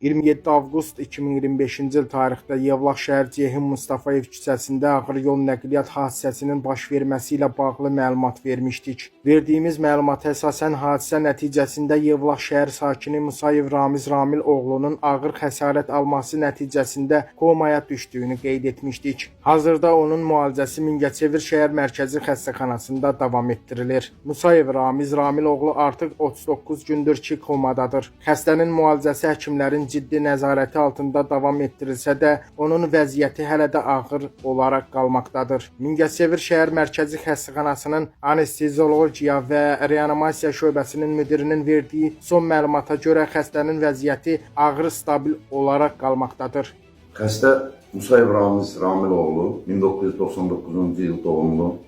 27 avqust 2025-ci il tarixdə Yevlax şəhər Ceyhun Mustafayev küçəsində ağır yol nəqliyyat hadisəsinin baş verməsi ilə bağlı məlumat vermişdik. Verdiyimiz məlumata əsasən hadisə nəticəsində Yevlax şəhər sakini Musayev Ramiz Ramil oğlunun ağır xəsarət alması nəticəsində komaya düşdüyünü qeyd etmişdik. Hazırda onun müalicəsi Mingəçevir şəhər mərkəzi xəstəxanasında davam etdirilir. Musayev Ramiz Ramil oğlu artıq 39 gündür ki komadadır. Xəstənin müalicəsi həkimlərin ciddi nəzarəti altında davam etdirilsə də, onun vəziyyəti hələ də ağır olaraq qalmaqdadır. Mingəçevir şəhər mərkəzi xəstəxanasının anesteziologiya və reanimasiya şöbəsinin müdirinin verdiyi son məlumata görə xəstənin vəziyyəti ağır stabil olaraq qalmaqdadır. Xəstə Musayev Ramiz Ramil oğlu 1999-cu il doğumlu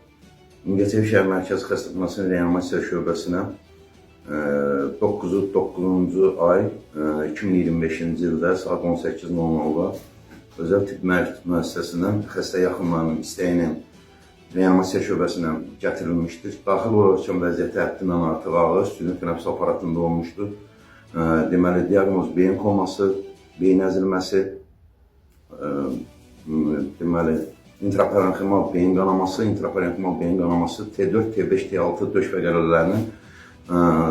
Mingəçevir şəhər mərkəzi xəstəxanasının reanimasiya şöbəsinə 9-cu ay 2025-ci ildə saat 18:00-da özəl tibb müəssisəsindən xəstə yaxınlarının istəyinin reanimasiya şöbəsinə gətirilmişdir. Daxil olarkən vəziyyəti həddindən artıq ağır, süni tənəffüs aparatında olmuşdur. Deməli, diaqnoz beyin koması, beyin əzilməsi, deməli, intraparenximal beyin qanaması, T4, T5, T6 döş fəqərələrinin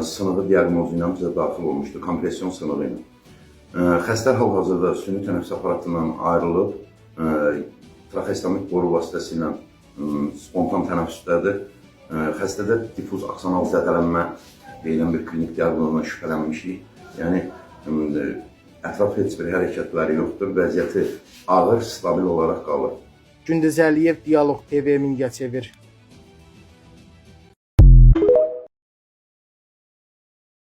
sınığı diaqnozu ilə bizə daxil olmuşdur, kompression sınığı ilə. Xəstə hal-hazırda süni tənəffüs aparatından ayrılıb, traxeostomik boru vasitəsilə spontan tənəffüsdədir. Xəstədə difuz aksanal zədələnmə deyilən bir klinik diaqnozuna şübhələnmişik. Yəni, ətraf heç bir hərəkətləri yoxdur, vəziyyəti ağır, stabil olaraq qalır. Gündüz Əliyev, Dialoq TV, Mingəçevir.